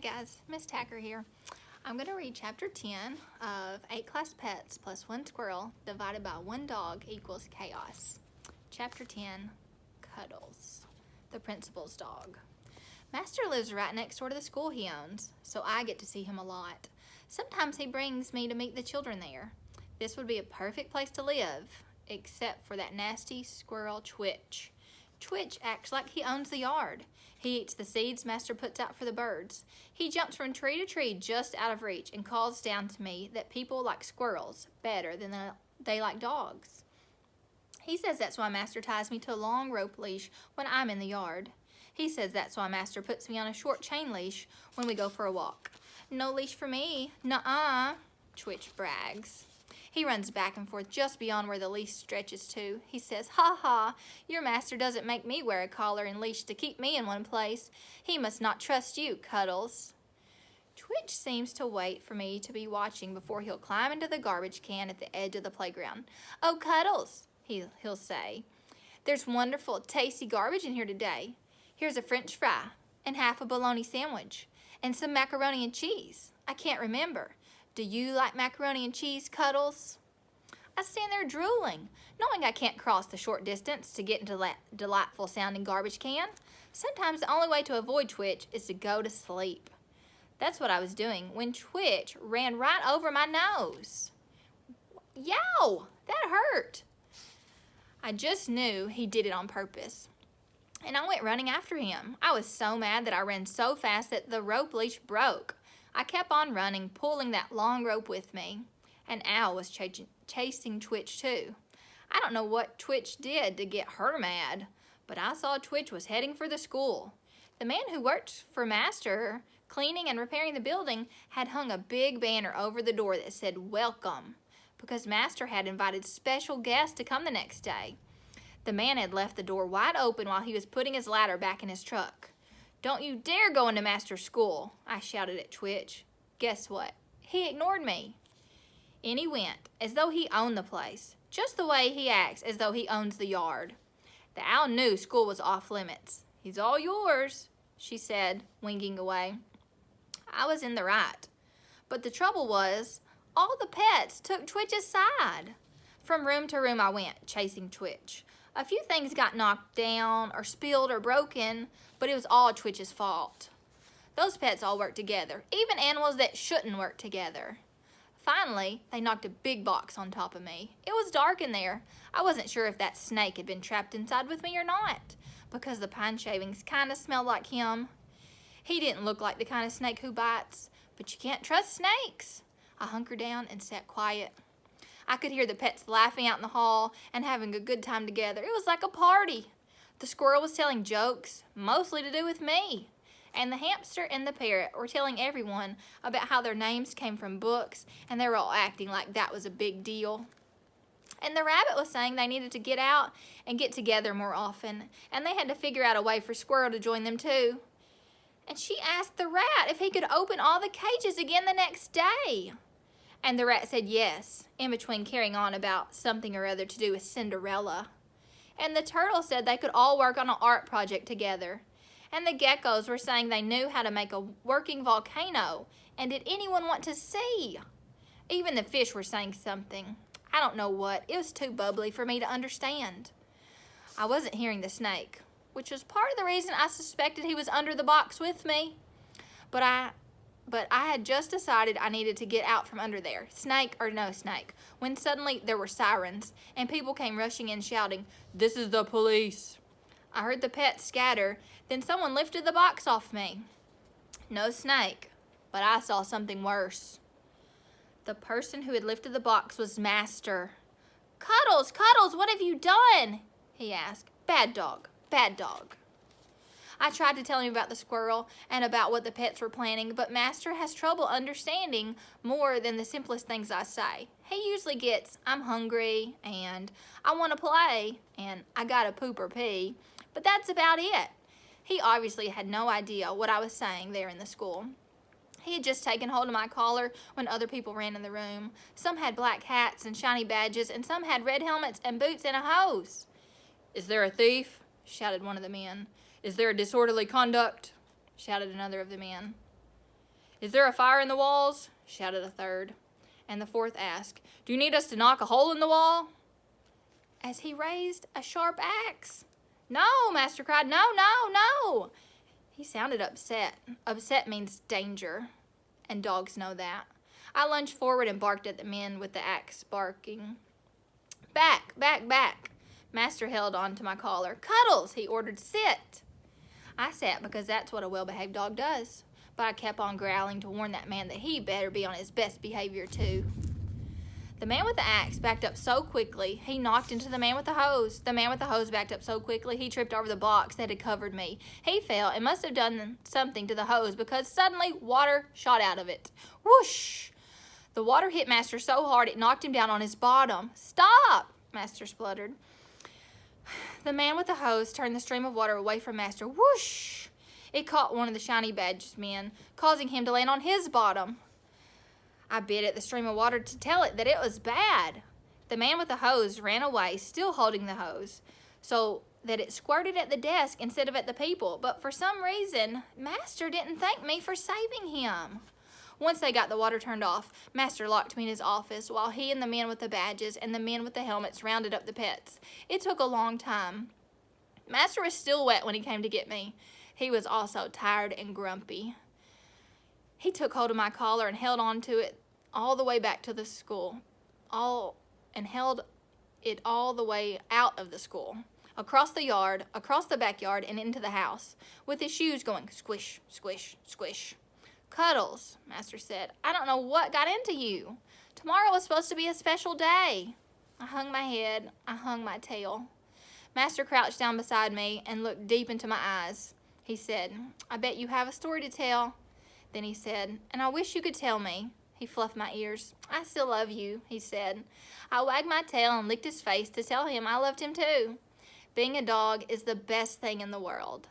Hi guys, Miss Tacker here. I'm going to read chapter 10 of 8 class pets plus 1 squirrel divided by 1 dog equals chaos. Chapter 10, Cuddles, the principal's dog. Master lives right next door to the school he owns, so I get to see him a lot. Sometimes he brings me to meet the children there. This would be a perfect place to live, except for that nasty squirrel Twitch. Twitch acts like he owns the yard. He eats the seeds Master puts out for the birds. He jumps from tree to tree just out of reach and calls down to me that people like squirrels better than they like dogs. He says that's why Master ties me to a long rope leash when I'm in the yard. He says that's why Master puts me on a short chain leash when we go for a walk. No leash for me. Nuh-uh, Twitch brags. He runs back and forth just beyond where the leash stretches to. He says, "Ha ha, your master doesn't make me wear a collar and leash to keep me in one place. He must not trust you, Cuddles." Twitch seems to wait for me to be watching before he'll climb into the garbage can at the edge of the playground. "Oh, Cuddles," he'll say, "there's wonderful, tasty garbage in here today. Here's a French fry and half a bologna sandwich and some macaroni and cheese. I can't remember. Do you like macaroni and cheese, Cuddles?" I stand there drooling, knowing I can't cross the short distance to get into that delightful sounding garbage can. Sometimes the only way to avoid Twitch is to go to sleep. That's what I was doing when Twitch ran right over my nose. Yow! That hurt! I just knew he did it on purpose, and I went running after him. I was so mad that I ran so fast that the rope leash broke. I kept on running, pulling that long rope with me. An owl was chasing Twitch too. I don't know what Twitch did to get her mad, but I saw Twitch was heading for the school. The man who worked for Master, cleaning and repairing the building, had hung a big banner over the door that said "Welcome," because Master had invited special guests to come the next day. The man had left the door wide open while he was putting his ladder back in his truck. "Don't you dare go into Master's school," I shouted at Twitch. Guess what? He ignored me. In he went, as though he owned the place, just the way he acts as though he owns the yard. The owl knew school was off limits. "He's all yours," she said, winking away. I was in the right. But the trouble was, all the pets took Twitch's side. From room to room I went, chasing Twitch. A few things got knocked down or spilled or broken, but it was all Twitch's fault. Those pets all work together, even animals that shouldn't work together. Finally, they knocked a big box on top of me. It was dark in there. I wasn't sure if that snake had been trapped inside with me or not, because the pine shavings kind of smelled like him. He didn't look like the kind of snake who bites, but you can't trust snakes. I hunkered down and sat quiet. I could hear the pets laughing out in the hall and having a good time together. It was like a party. The squirrel was telling jokes, mostly to do with me. And the hamster and the parrot were telling everyone about how their names came from books, and they were all acting like that was a big deal. And the rabbit was saying they needed to get out and get together more often, and they had to figure out a way for Squirrel to join them too. And she asked the rat if he could open all the cages again the next day. And the rat said yes, in between carrying on about something or other to do with Cinderella. And the turtle said they could all work on an art project together. And the geckos were saying they knew how to make a working volcano. And did anyone want to see? Even the fish were saying something. I don't know what. It was too bubbly for me to understand. I wasn't hearing the snake, which was part of the reason I suspected he was under the box with me. But I had just decided I needed to get out from under there, snake or no snake, when suddenly there were sirens and people came rushing in shouting, "This is the police." I heard the pets scatter, then someone lifted the box off me. No snake, but I saw something worse. The person who had lifted the box was Master. "Cuddles, Cuddles, what have you done?" he asked. "Bad dog, bad dog." I tried to tell him about the squirrel and about what the pets were planning, but Master has trouble understanding more than the simplest things I say. He usually gets, "I'm hungry," and "I want to play," and "I gotta poop or pee," but that's about it. He obviously had no idea what I was saying there in the school. He had just taken hold of my collar when other people ran in the room. Some had black hats and shiny badges, and some had red helmets and boots and a hose. "Is there a thief?" shouted one of the men. "Is there a disorderly conduct?" shouted another of the men. "Is there a fire in the walls?" shouted a third. And the fourth asked, "Do you need us to knock a hole in the wall?" As he raised a sharp axe. "No," Master cried. "No, no, no." He sounded upset. Upset means danger, and dogs know that. I lunged forward and barked at the men with the axe, barking, "Back, back, back." Master held on to my collar. "Cuddles," he ordered, "sit." I sat because that's what a well-behaved dog does. But I kept on growling to warn that man that he better be on his best behavior too. The man with the axe backed up so quickly, he knocked into the man with the hose. The man with the hose backed up so quickly, he tripped over the box that had covered me. He fell and must have done something to the hose because suddenly water shot out of it. Whoosh! The water hit Master so hard it knocked him down on his bottom. "Stop!" Master spluttered. The man with the hose turned the stream of water away from Master. Whoosh! It caught one of the shiny badged men, causing him to land on his bottom. I bit at the stream of water to tell it that it was bad. The man with the hose ran away, still holding the hose, so that it squirted at the desk instead of at the people. But for some reason, Master didn't thank me for saving him. Once they got the water turned off, Master locked me in his office while he and the men with the badges and the men with the helmets rounded up the pets. It took a long time. Master was still wet when he came to get me. He was also tired and grumpy. He took hold of my collar and held on to it all the way back to the school, held it all the way out of the school, across the yard, across the backyard, and into the house, with his shoes going squish, squish, squish. "Cuddles," Master said, "I don't know what got into you. Tomorrow was supposed to be a special day." I hung my head. I hung my tail. Master crouched down beside me and looked deep into my eyes. He said, "I bet you have a story to tell." Then he said, "And I wish you could tell me." He fluffed my ears. "I still love you," he said. I wagged my tail and licked his face to tell him I loved him too. Being a dog is the best thing in the world.